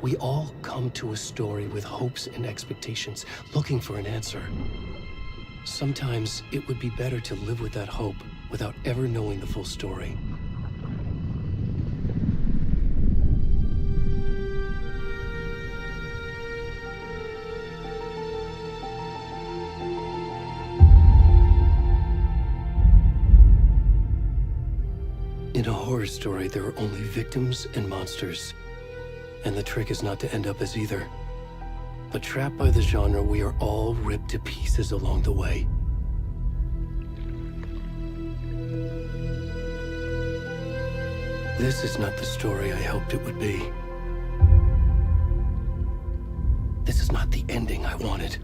We all come to a story with hopes and expectations, looking for an answer. Sometimes it would be better to live with that hope without ever knowing the full story. In a horror story, there are only victims and monsters. And the trick is not to end up as either. But trapped by the genre, we are all ripped to pieces along the way. This is not the story I hoped it would be. This is not the ending I wanted.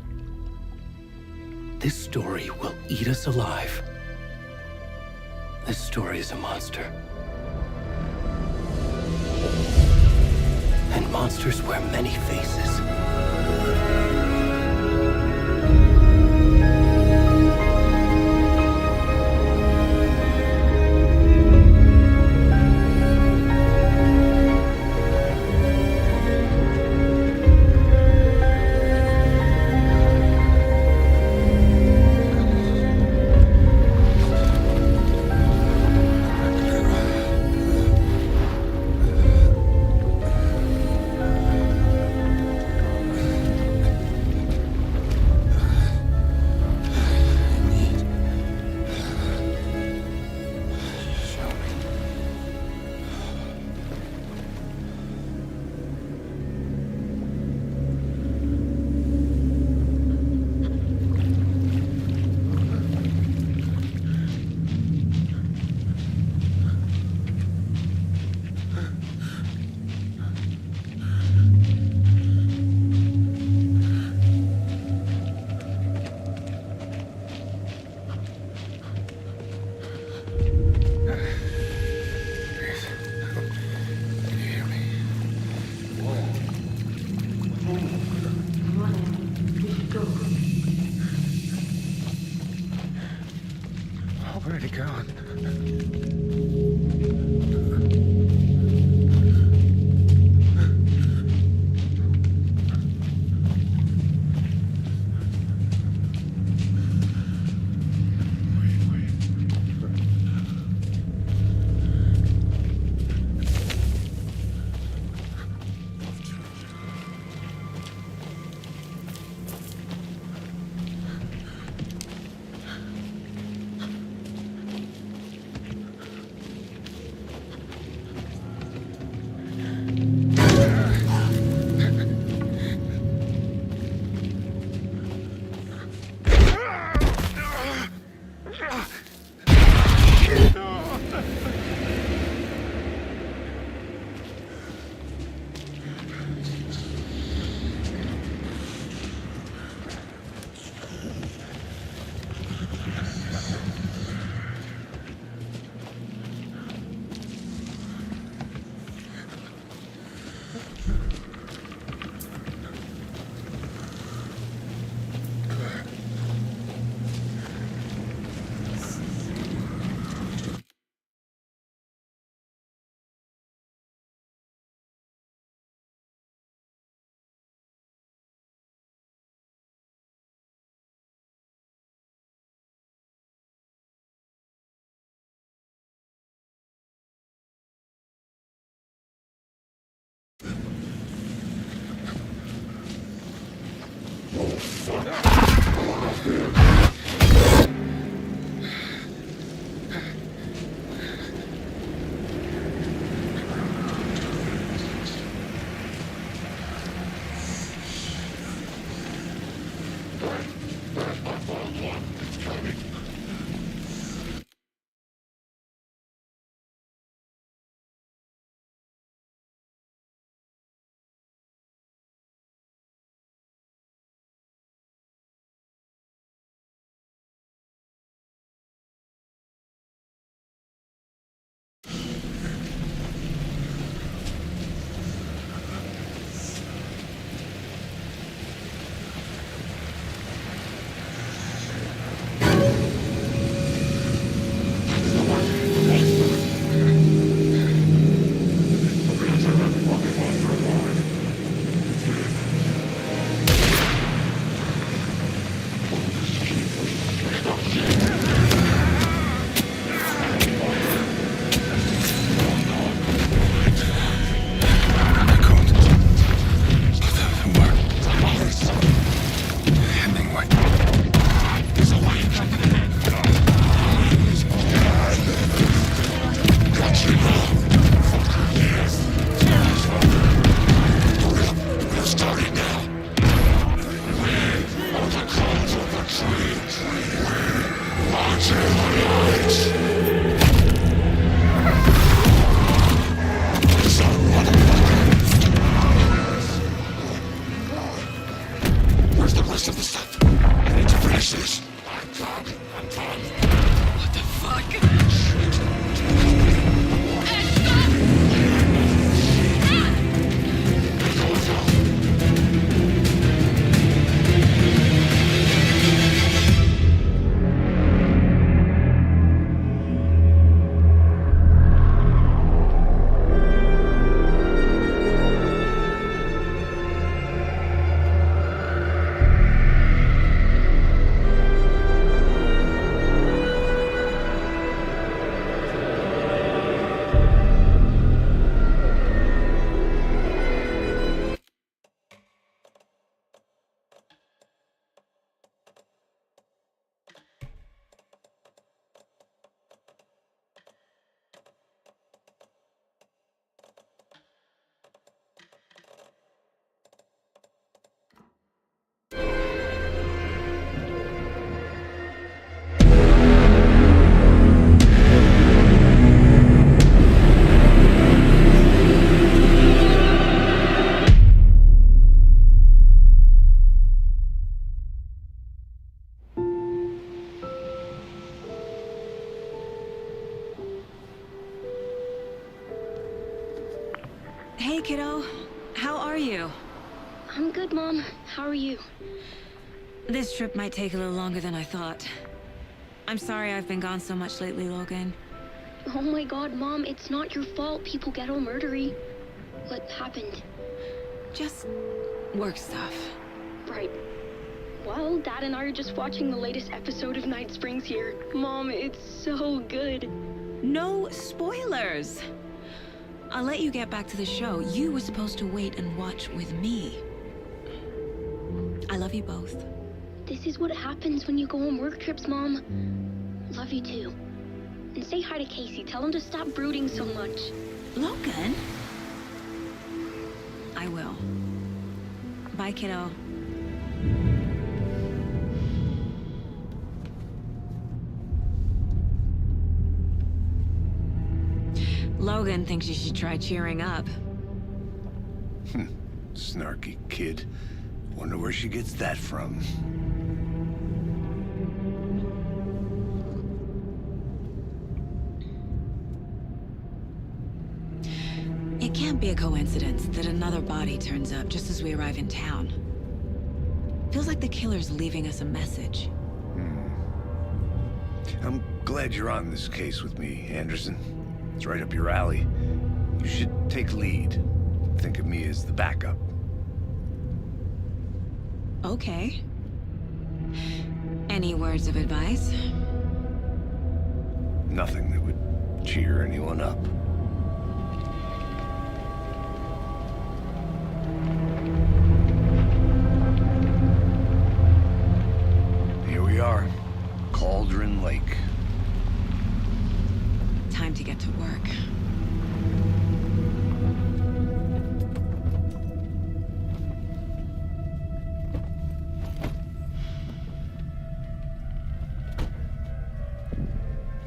This story will eat us alive. This story is a monster. And monsters wear many faces. Where'd he gone? Where's the rest of the stuff? I need to finish this. I'm done. What the fuck? Hey, kiddo. How are you? I'm good, Mom. How are you? This trip might take a little longer than I thought. I'm sorry I've been gone so much lately, Logan. Oh my god, Mom, it's not your fault people get all murdery. What happened? Just work stuff. Right. Well, Dad and I are just watching the latest episode of Night Springs here. Mom, it's so good. No spoilers! I'll let you get back to the show. You were supposed to wait and watch with me. I love you both. This is what happens when you go on work trips, Mom. Love you too. And say hi to Casey. Tell him to stop brooding so much. Logan? I will. Bye, kiddo. Logan thinks you should try cheering up. Snarky kid. Wonder where she gets that from. It can't be a coincidence that another body turns up just as we arrive in town. Feels like the killer's leaving us a message. I'm glad you're on this case with me, Anderson. It's right up your alley. You should take lead. Think of me as the backup. Okay. Any words of advice? Nothing that would cheer anyone up. Here we are. Cauldron Lake. Time to get to work.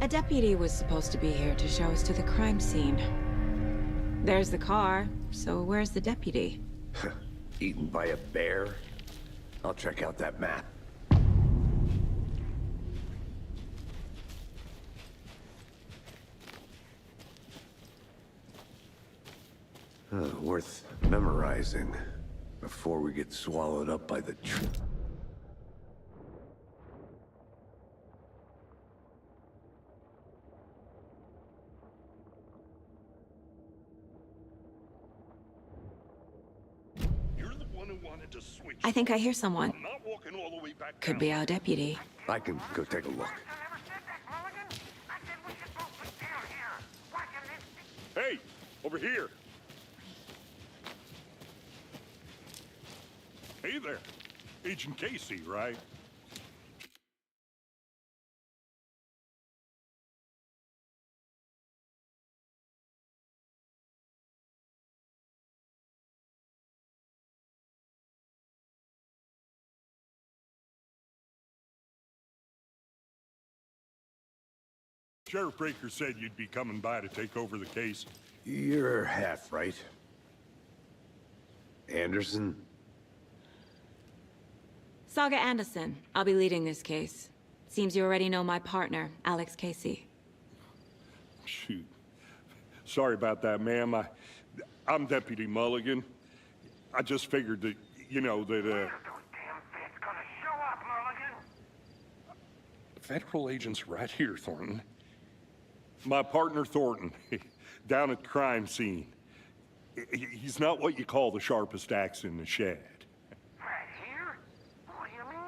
A deputy was supposed to be here to show us to the crime scene. There's the car, so where's the deputy? Eaten by a bear? I'll check out that map. Worth memorizing before we get swallowed up by the You're the one who wanted to switch. I think I hear someone. I'm not walking all the way back Could down. be our deputy. I can go take a look. Hey, over here. Hey there. Agent Casey, right? Sheriff Breaker said you'd be coming by to take over the case. You're half right. Anderson? Saga Anderson. I'll be leading this case. Seems you already know my partner, Alex Casey. Shoot. Sorry about that, ma'am. I'm Deputy Mulligan. I just figured that, you know, that, Federal agents right here, Thornton. My partner, Thornton, down at the crime scene. He's not what you call the sharpest axe in the shed. Right here? What do you mean?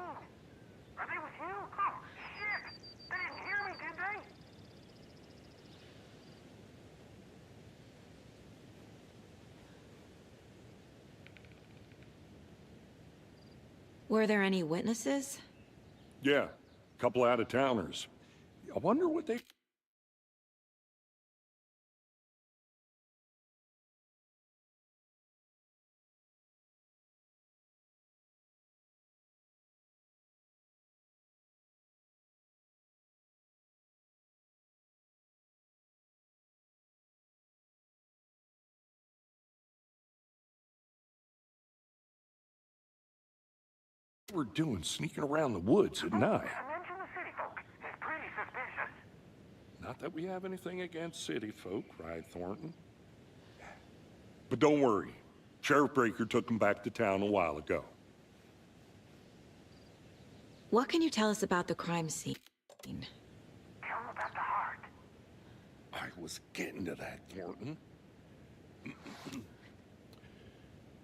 Are they with you? Oh, shit! They didn't hear me, did they? Were there any witnesses? Yeah, a couple out-of-towners. I wonder what they... were doing sneaking around the woods at night. Mention the city folk. It's pretty suspicious. Not that we have anything against city folk, right, Thornton? But don't worry. Sheriff Breaker took them back to town a while ago. What can you tell us about the crime scene? Tell them about the heart. I was getting to that, Thornton.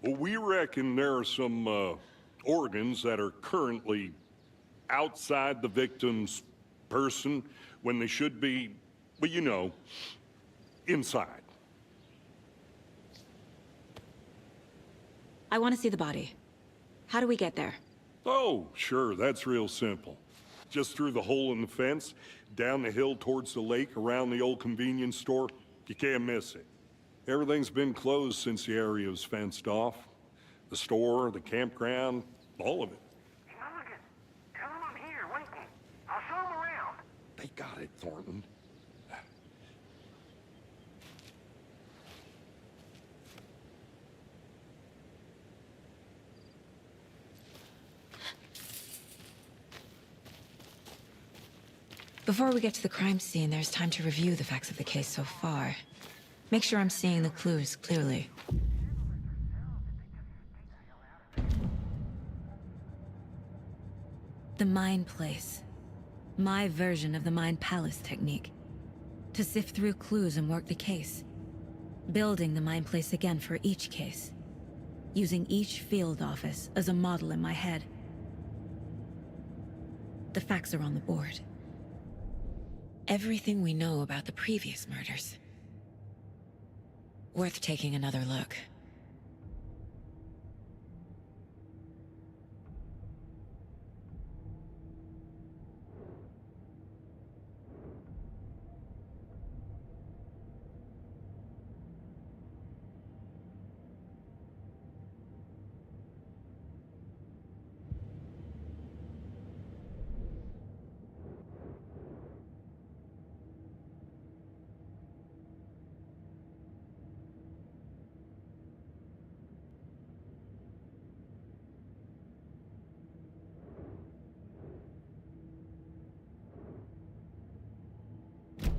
Well, we reckon there are some, organs that are currently outside the victim's person when they should be, well, you know, inside. I want to see the body. How do we get there? Oh, sure, that's real simple. Just through the hole in the fence, down the hill towards the lake, around the old convenience store. You can't miss it. Everything's been closed since the area was fenced off. The store, the campground, all of it. Mulligan, tell them I'm here, waiting. I'll show them around. They got it, Thornton. Before we get to the crime scene, there's time to review the facts of the case so far. Make sure I'm seeing the clues clearly. The Mind Place. My version of the Mind Palace technique. To sift through clues and work the case. Building the Mind Place again for each case. Using each field office as a model in my head. The facts are on the board. Everything we know about the previous murders. Worth taking another look.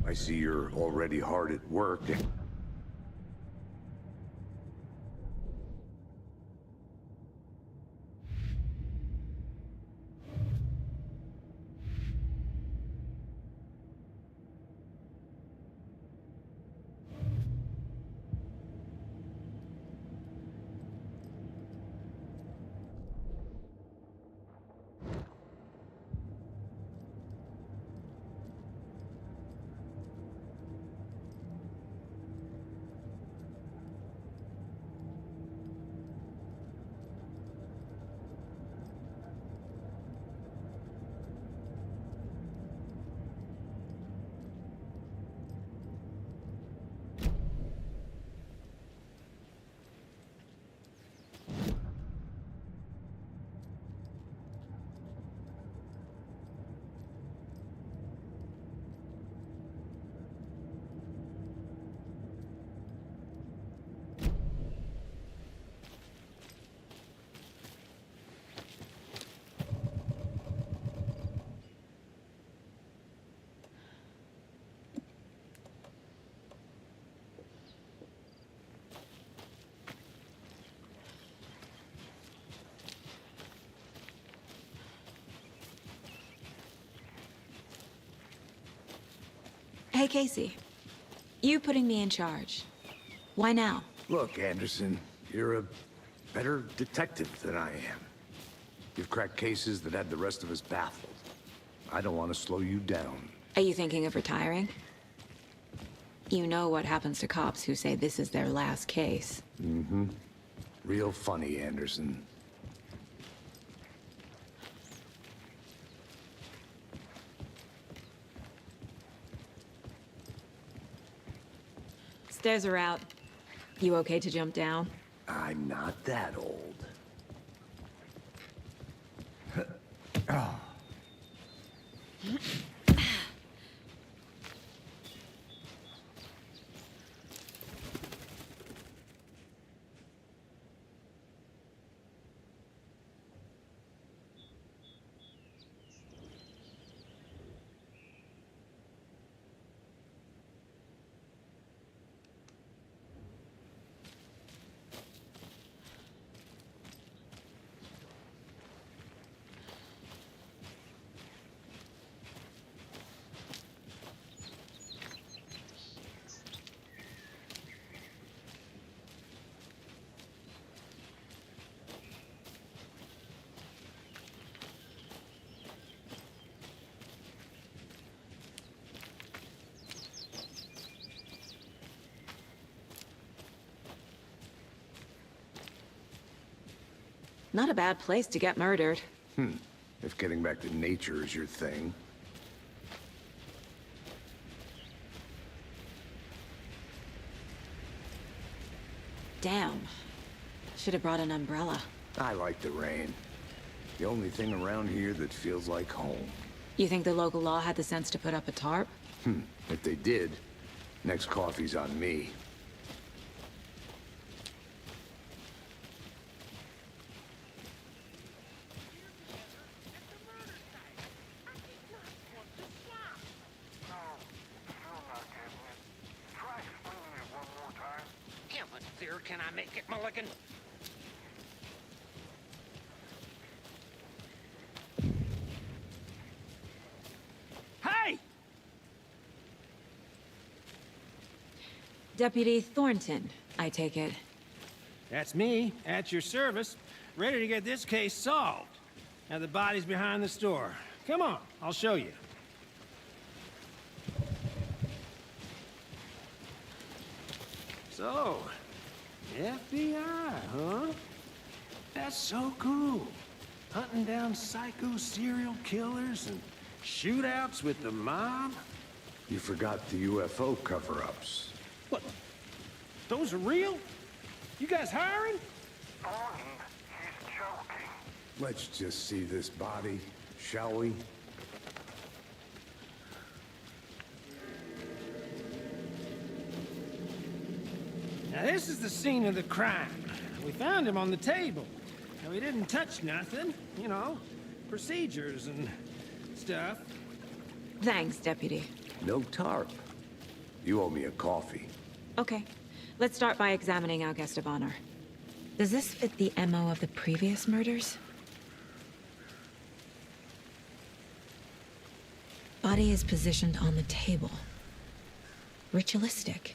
I see you're already hard at work. Hey, Casey. You putting me in charge. Why now? Look, Anderson, you're a better detective than I am. You've cracked cases that had the rest of us baffled. I don't want to slow you down. Are you thinking of retiring? You know what happens to cops who say this is their last case. Mm-hmm. Real funny, Anderson. Stairs are out. You okay to jump down? I'm not that old. Not a bad place to get murdered. If getting back to nature is your thing. Damn. Should have brought an umbrella. I like the rain. The only thing around here that feels like home. You think the local law had the sense to put up a tarp? If they did, next coffee's on me. Can I make it, Mulligan? Hey! Deputy Thornton, I take it. That's me, at your service, ready to get this case solved. Now the body's behind the store. Come on, I'll show you. So, FBI, huh? That's so cool. Hunting down psycho serial killers and shootouts with the mob. You forgot the UFO cover-ups. What? Those are real? You guys hiring? Thornton, he's joking. Let's just see this body, shall we? Now this is the scene of the crime. We found him on the table. Now he didn't touch nothing, you know, procedures and stuff. Thanks, Deputy. No tarp. You owe me a coffee. Okay. Let's start by examining our guest of honor. Does this fit the MO of the previous murders? Body is positioned on the table. Ritualistic.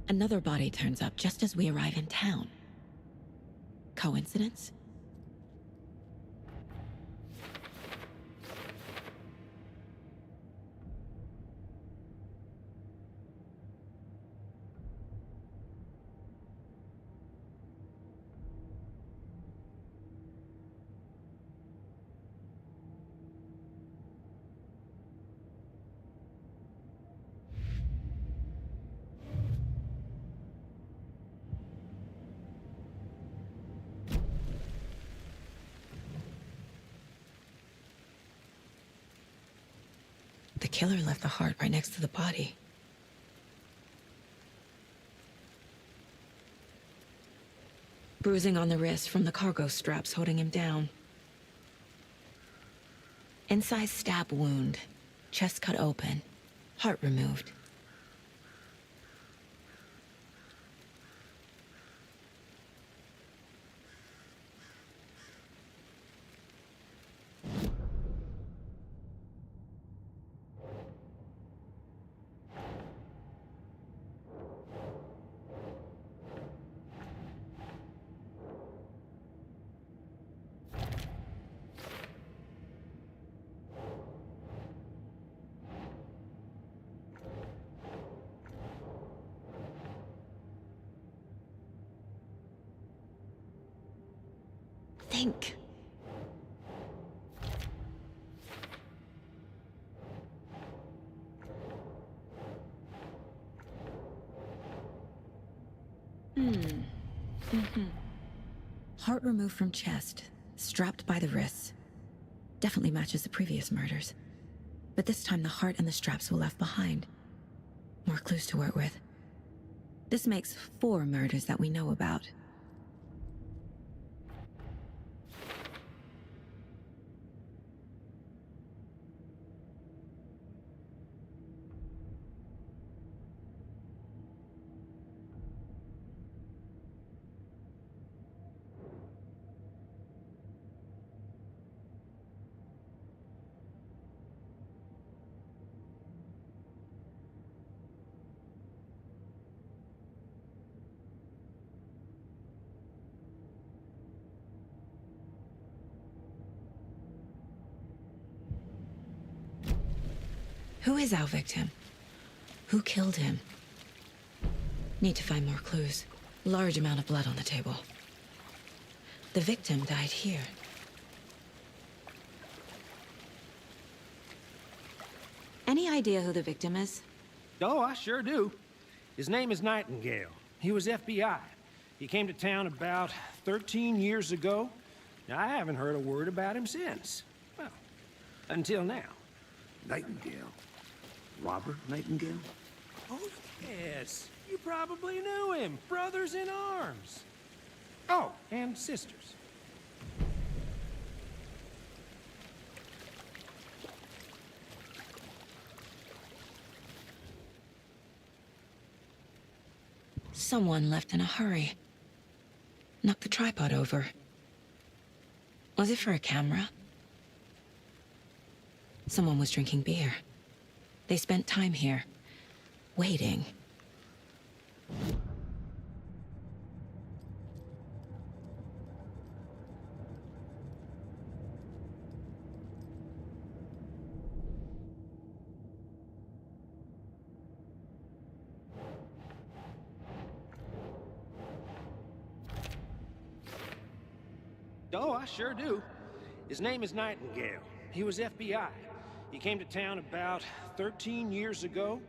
Another body turns up just as we arrive in town. Coincidence? The killer left the heart right next to the body. Bruising on the wrist from the cargo straps holding him down. Incised stab wound, chest cut open, heart removed. Think. Heart removed from chest, strapped by the wrists. Definitely matches the previous murders. But this time the heart and the straps were left behind. More clues to work with. This makes 4 murders that we know about. Who is our victim? Who killed him? Need to find more clues. Large amount of blood on the table. The victim died here. Any idea who the victim is? Oh, I sure do. His name is Nightingale. He was FBI. He came to town about 13 years ago. Now, I haven't heard a word about him since. Well, until now. Nightingale? Robert Nightingale? Oh, yes. You probably knew him. Brothers in arms. Oh, and sisters. Someone left in a hurry. Knocked the tripod over. Was it for a camera? Someone was drinking beer. They spent time here, waiting. Oh, I sure do. His name is Nightingale. He was FBI. He came to town about 13 years ago.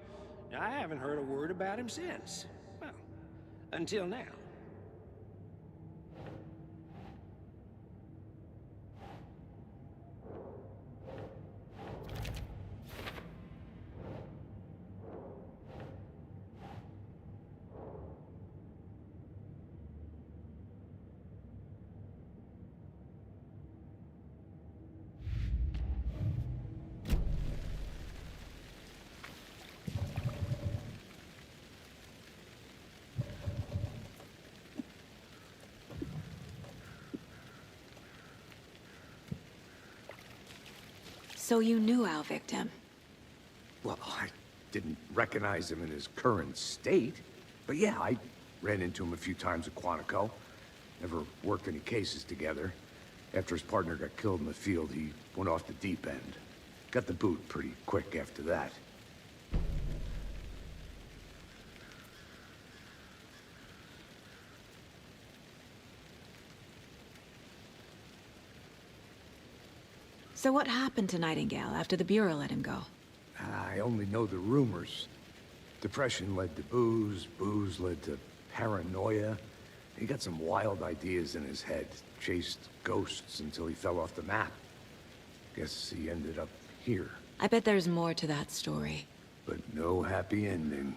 Now, I haven't heard a word about him since. Well, until now. So you knew our victim? Well, I didn't recognize him in his current state. But yeah, I ran into him a few times at Quantico. Never worked any cases together. After his partner got killed in the field, he went off the deep end. Got the boot pretty quick after that. So what happened to Nightingale after the Bureau let him go? I only know the rumors. Depression led to booze, booze led to paranoia. He got some wild ideas in his head, chased ghosts until he fell off the map. Guess he ended up here. I bet there's more to that story. But no happy ending.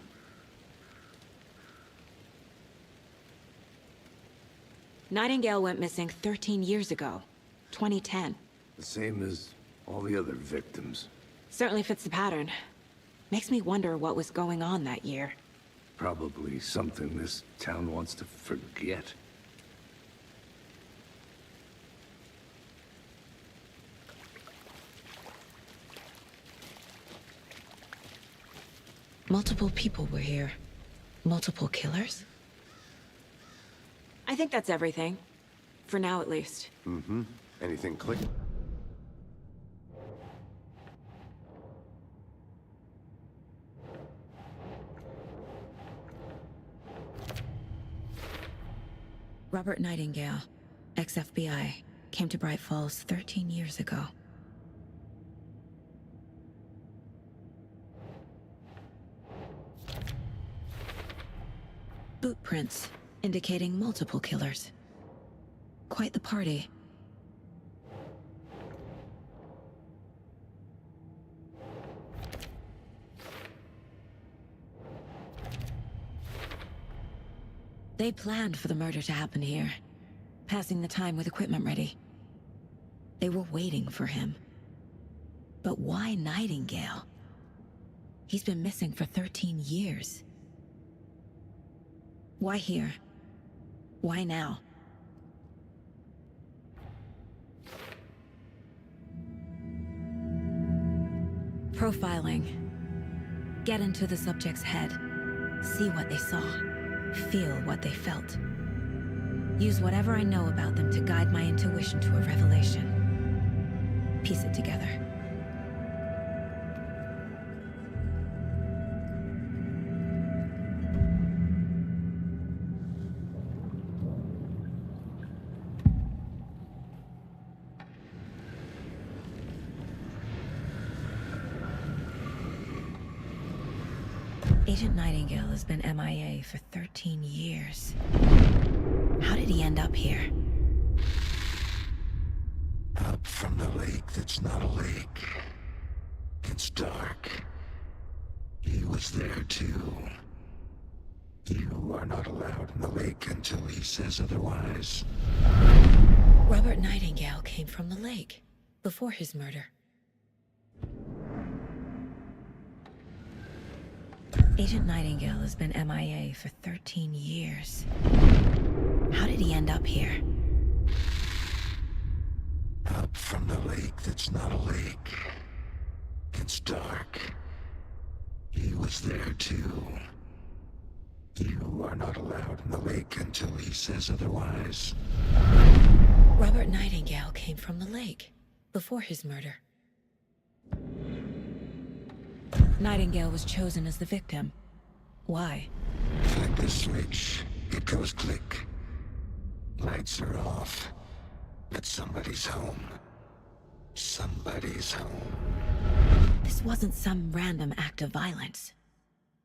Nightingale went missing 13 years ago, 2010. The same as all the other victims. Certainly fits the pattern. Makes me wonder what was going on that year. Probably something this town wants to forget. Multiple people were here. Multiple killers? I think that's everything. For now, at least. Mm-hmm. Anything click? Robert Nightingale, ex-FBI. came to Bright Falls 13 years ago. Boot prints indicating multiple killers. Quite the party. They planned for the murder to happen here, passing the time with equipment ready. They were waiting for him. But why Nightingale? He's been missing for 13 years. Why here? Why now? Profiling. Get into the subject's head. See what they saw. Feel what they felt. Use whatever I know about them to guide my intuition to a revelation. Piece it together. Agent Nightingale has been MIA for 13 years. How did he end up here? Up from the lake that's not a lake. It's dark. He was there too. You are not allowed in the lake until he says otherwise. Robert Nightingale came from the lake before his murder. Agent Nightingale has been MIA for 13 years. How did he end up here? Up from the lake that's not a lake. It's dark. He was there too. You are not allowed in the lake until he says otherwise. Robert Nightingale came from the lake before his murder. Nightingale was chosen as the victim. Why? Flick the switch. It goes click. Lights are off. But somebody's home. Somebody's home. This wasn't some random act of violence.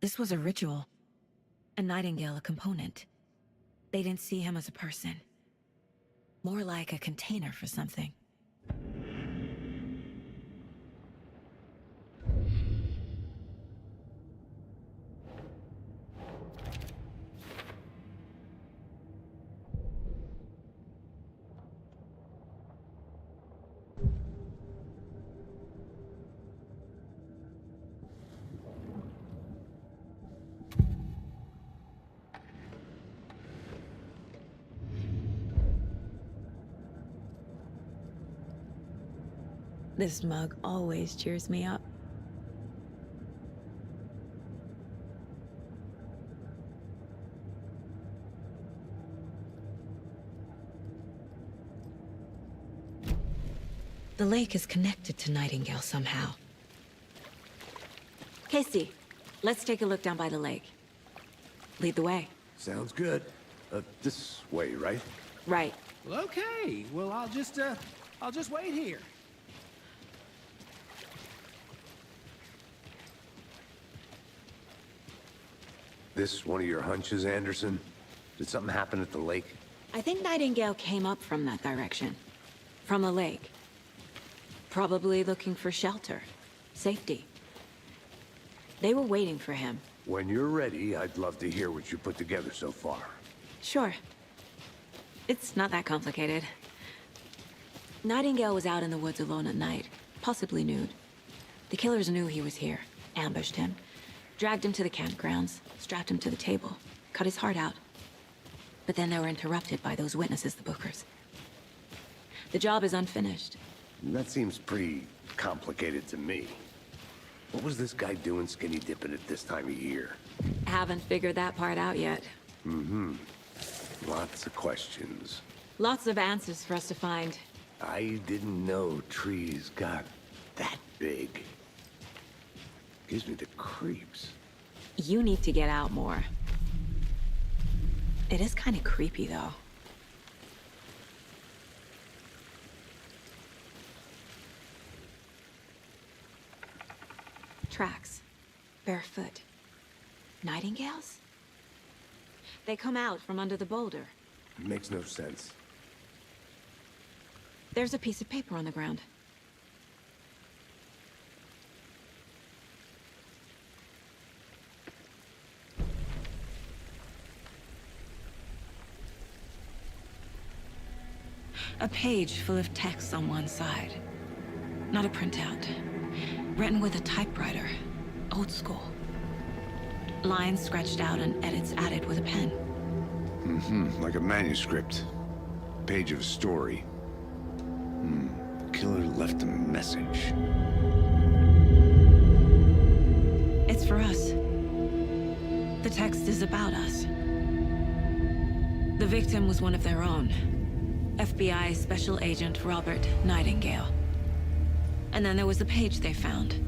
This was a ritual. And Nightingale a component. They didn't see him as a person. More like a container for something. This mug always cheers me up. The lake is connected to Nightingale somehow. Casey, let's take a look down by the lake. Lead the way. Sounds good. This way, right? Right. Well, okay. Well, I'll just wait here. This one of your hunches, Anderson? Did something happen at the lake? I think Nightingale came up from that direction. From the lake. Probably looking for shelter. Safety. They were waiting for him. When you're ready, I'd love to hear what you put together so far. Sure. It's not that complicated. Nightingale was out in the woods alone at night, possibly nude. The killers knew he was here, ambushed him, dragged him to the campgrounds, strapped him to the table, cut his heart out. But then they were interrupted by those witnesses, the Bookers. The job is unfinished. That seems pretty complicated to me. What was this guy doing skinny dipping at this time of year? Haven't figured that part out yet. Lots of questions. Lots of answers for us to find. I didn't know trees got that big. Gives me the creeps. You need to get out more. It is kind of creepy, though. Tracks. Barefoot. Nightingales? They come out from under the boulder. Makes no sense. There's a piece of paper on the ground. A page full of text on one side. Not a printout. Written with a typewriter. Old school. Lines scratched out and edits added with a pen. Like a manuscript. Page of a story. The killer left a message. It's for us. The text is about us. The victim was one of their own. FBI Special Agent Robert Nightingale. And then there was the page they found.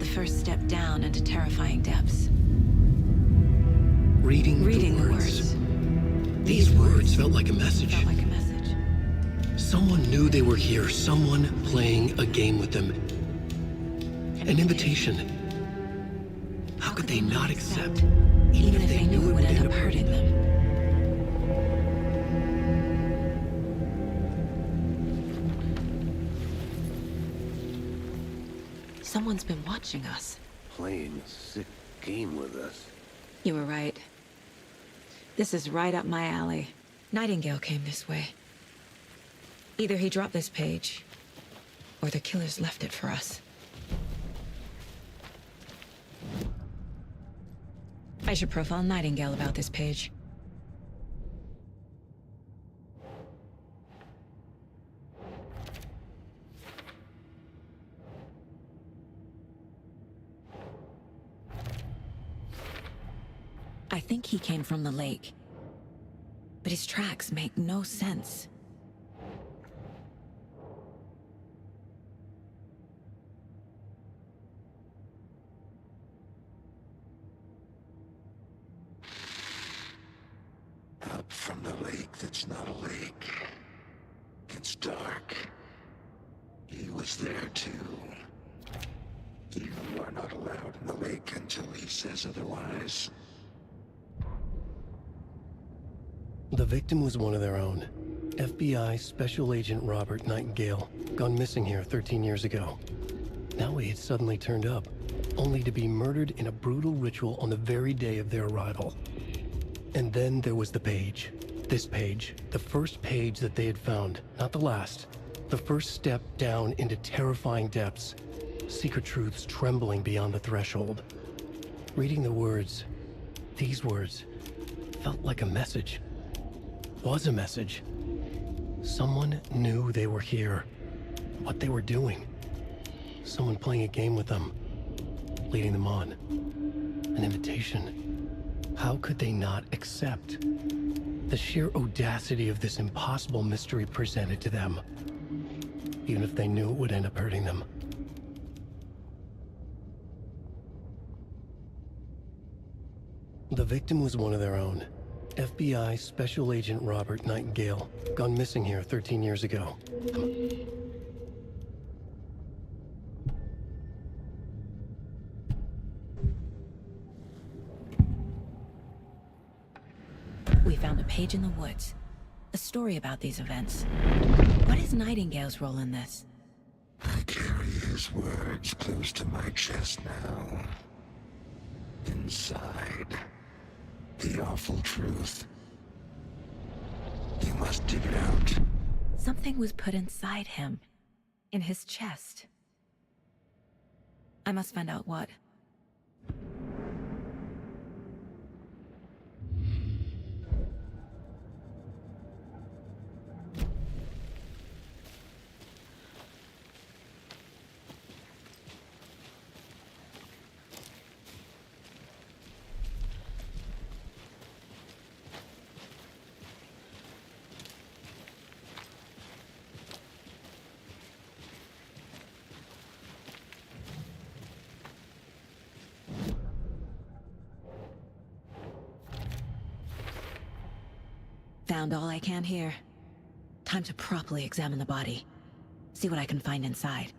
The first step down into terrifying depths. Reading the words. These words felt like a message. Felt like a message. Someone knew they were here. Someone playing a game with them. An invitation. How could they not accept, even if they knew it would end up hurting them? Someone's been watching us. Playing a sick game with us. You were right. This is right up my alley. Nightingale came this way. Either he dropped this page, or the killers left it for us. I should profile Nightingale about this page. I think he came from the lake. But his tracks make no sense. Up from the lake that's not a lake. It's dark. He was there too. You are not allowed in the lake until he says otherwise. The victim was one of their own. FBI Special Agent Robert Nightingale, gone missing here 13 years ago. Now he had suddenly turned up, only to be murdered in a brutal ritual on the very day of their arrival. And then there was the page. This page, the first page that they had found, not the last. The first step down into terrifying depths. Secret truths trembling beyond the threshold. Reading the words, these words, felt like a message. Was a message. Someone knew they were here. What they were doing. Someone playing a game with them. Leading them on. An invitation. How could they not accept? The sheer audacity of this impossible mystery presented to them. Even if they knew it would end up hurting them. The victim was one of their own. FBI Special Agent Robert Nightingale, gone missing here 13 years ago. We found a page in the woods. A story about these events. What is Nightingale's role in this? I carry his words close to my chest now. Inside, the awful truth. You must dig it out. Something was put inside him. In his chest. I must find out what. Found all I can here. Time to properly examine the body. See what I can find inside.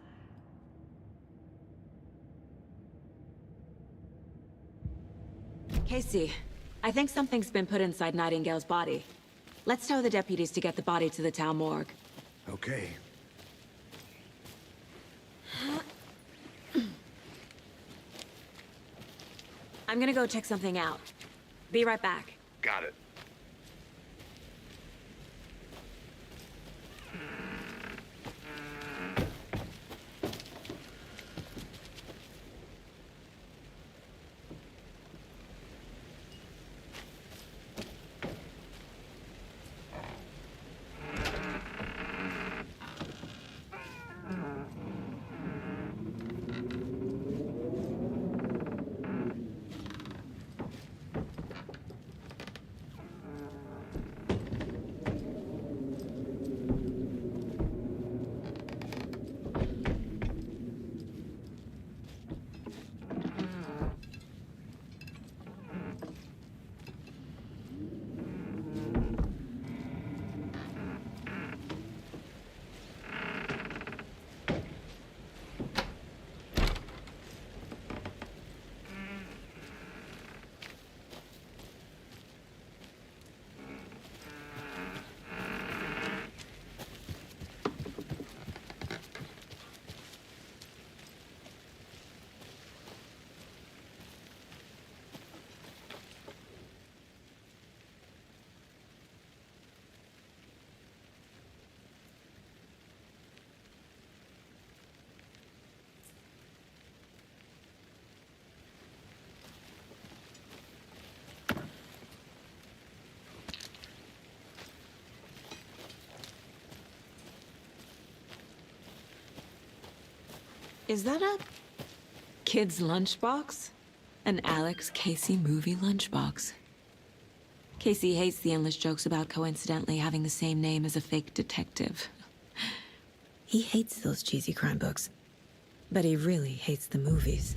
Casey, I think something's been put inside Nightingale's body. Let's tell the deputies to get the body to the town morgue. Okay. I'm gonna go check something out. Be right back. Got it. Is that a kid's lunchbox? An Alex Casey movie lunchbox. Casey hates the endless jokes about coincidentally having the same name as a fake detective. He hates those cheesy crime books, but he really hates the movies.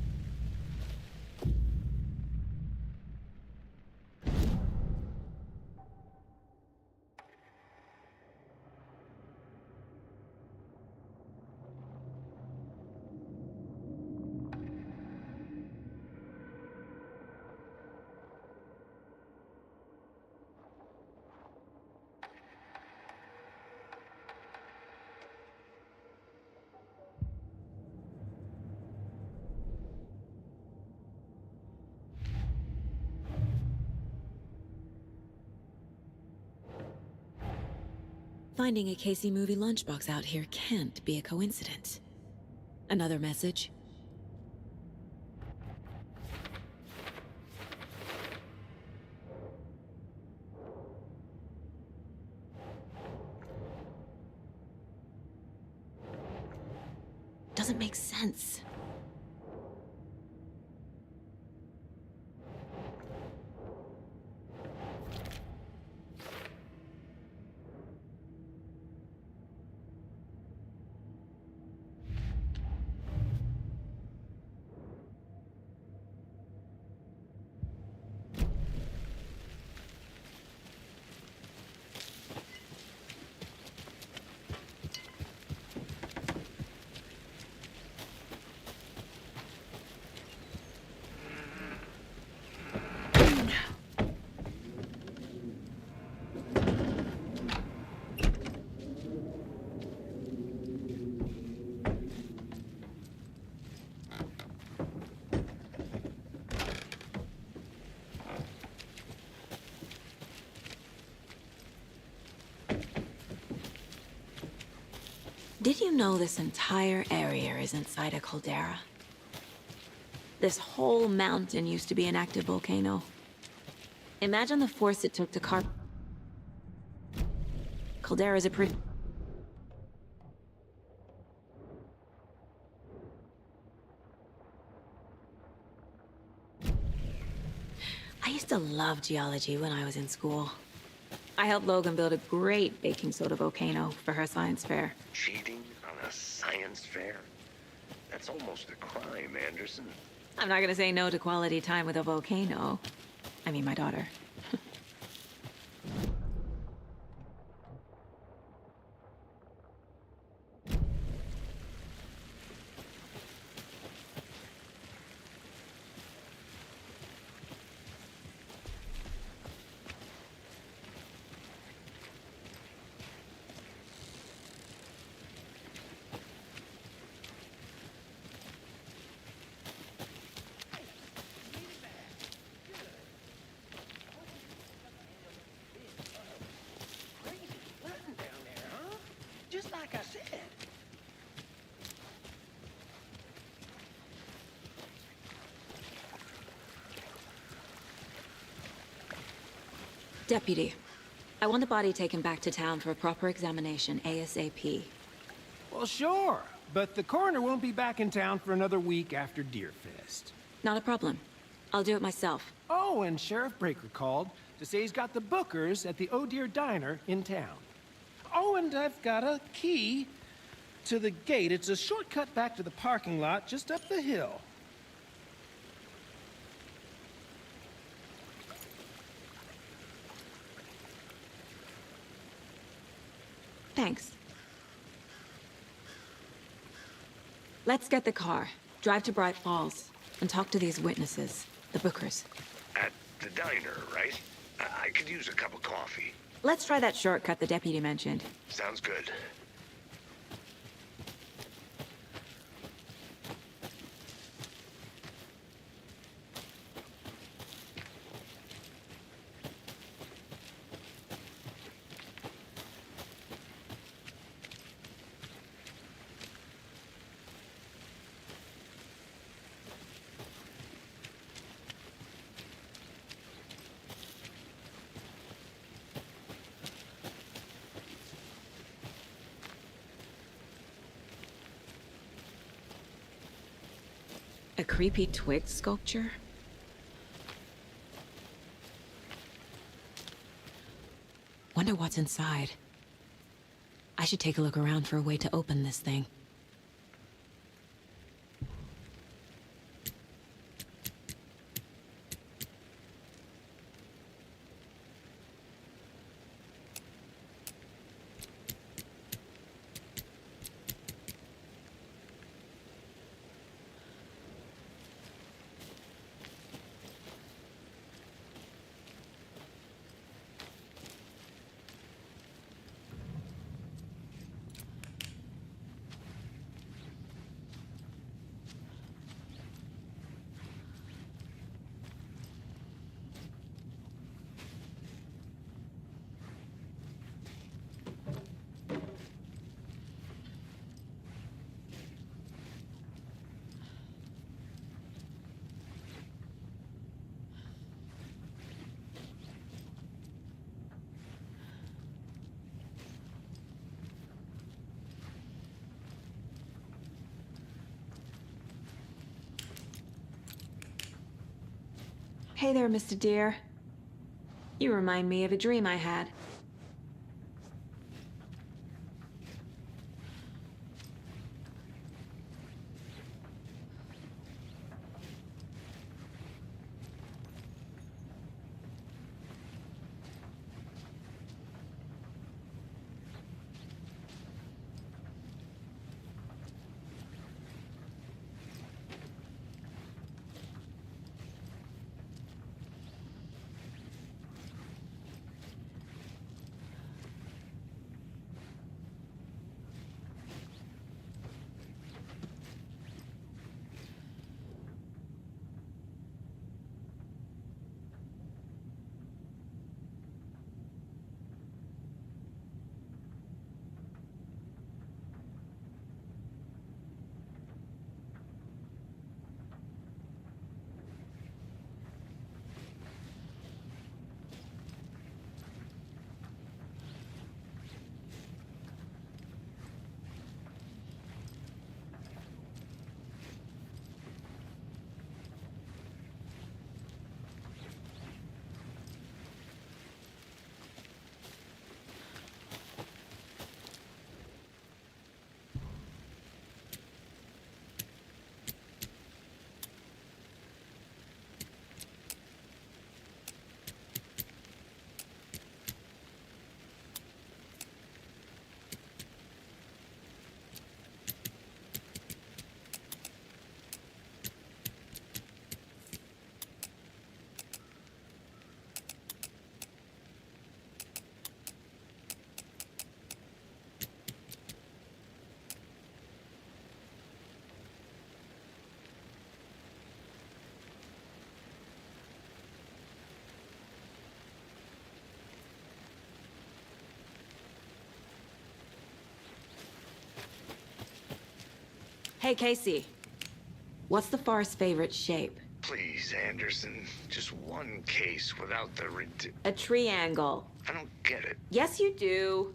Finding a Casey movie lunchbox out here can't be a coincidence. Another message? Doesn't make sense. Did you know this entire area is inside a caldera? This whole mountain used to be an active volcano. Imagine the force it took to carve... Caldera's a pretty... I used to love geology when I was in school. I helped Logan build a great baking soda volcano for her science fair. Cheating on a science fair? That's almost a crime, Anderson. I'm not gonna say no to quality time with a volcano. I mean, my daughter. like I said. Deputy, I want the body taken back to town for a proper examination, ASAP. Well, sure, but the coroner won't be back in town for another week after Deerfest. Not a problem. I'll do it myself. Oh, and Sheriff Breaker called to say he's got the bookers at the Oh Dear Diner in town. Oh, and I've got a key to the gate. It's a shortcut back to the parking lot just up the hill. Thanks. Let's get the car, drive to Bright Falls, and talk to these witnesses, the bookers. At the diner, right? I could use a cup of coffee. Let's try that shortcut the deputy mentioned. Sounds good. A creepy twig sculpture? Wonder what's inside. I should take a look around for a way to open this thing. Hey there, Mr. Deer. You remind me of a dream I had. Hey, Casey. What's the far's favorite shape? Please, Anderson. Just one case without the A triangle. I don't get it. Yes, you do.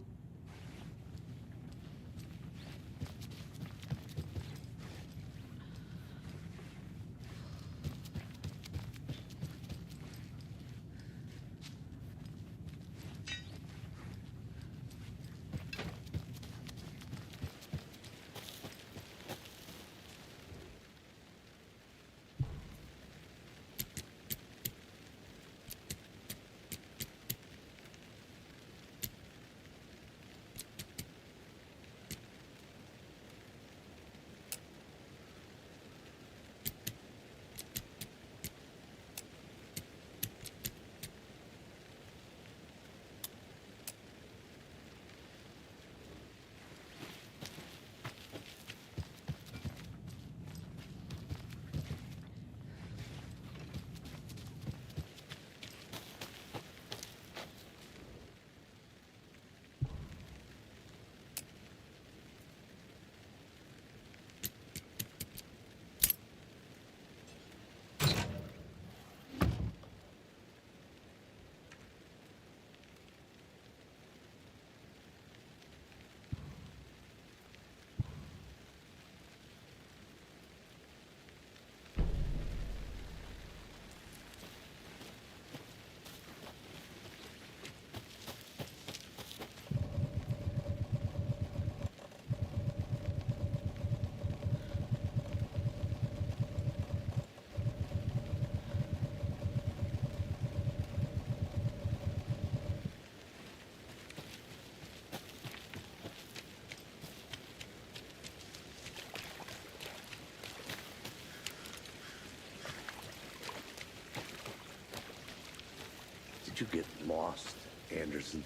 Did you get lost, Anderson?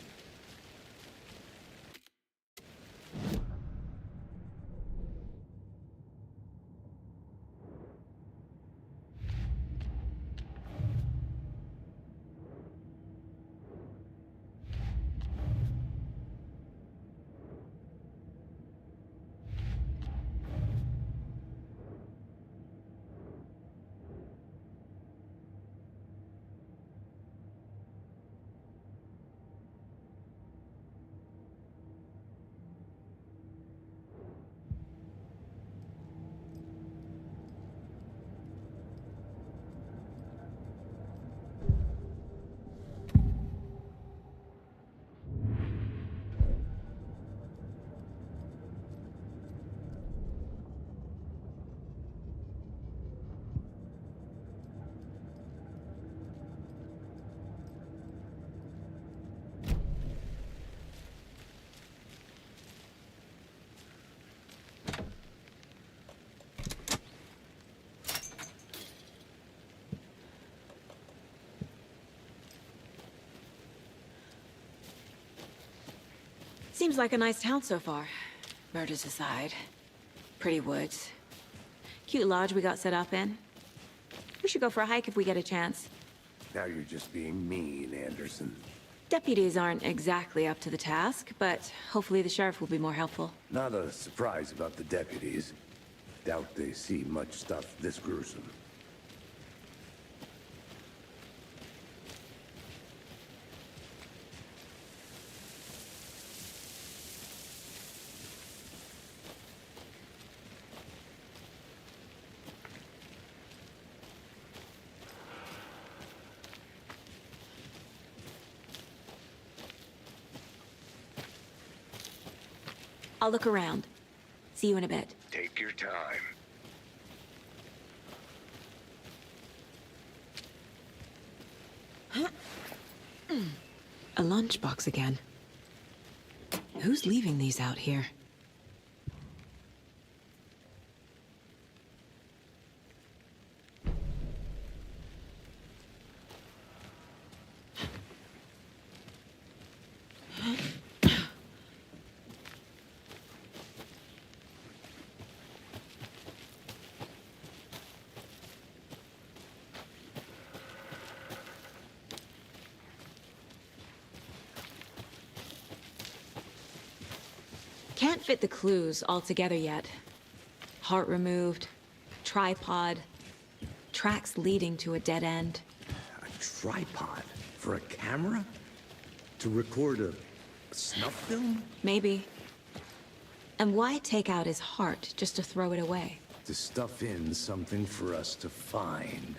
Seems like a nice town so far. Murders aside. Pretty woods. Cute lodge we got set up in. We should go for a hike if we get a chance. Now you're just being mean, Anderson. Deputies aren't exactly up to the task, but hopefully the sheriff will be more helpful. Not a surprise about the deputies. Doubt they see much stuff this gruesome. I'll look around. See you in a bit. Take your time. A lunchbox again. Who's leaving these out here? Can't fit the clues all together yet. Part removed, tripod, tracks leading to a dead end. A tripod? For a camera? To record a snuff film? Maybe. And why take out his heart just to throw it away? To stuff in something for us to find.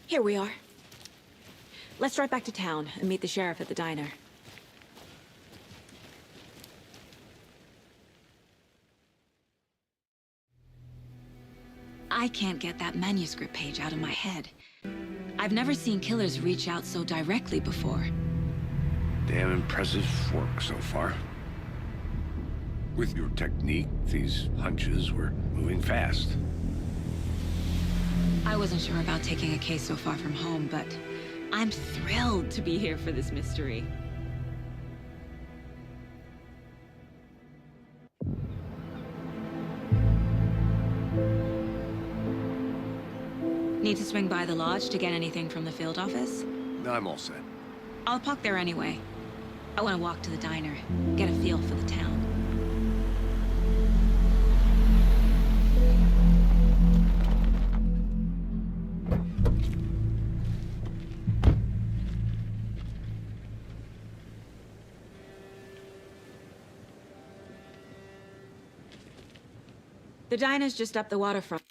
Here we are. Let's drive back to town and meet the sheriff at the diner. I can't get that manuscript page out of my head. I've never seen killers reach out so directly before. Damn impressive work so far. With your technique, these hunches were moving fast. I wasn't sure about taking a case so far from home, but I'm thrilled to be here for this mystery. Need to swing by the lodge to get anything from the field office? I'm all set. I'll park there anyway. I want to walk to the diner, get a feel for the town. The diner's just up the waterfront.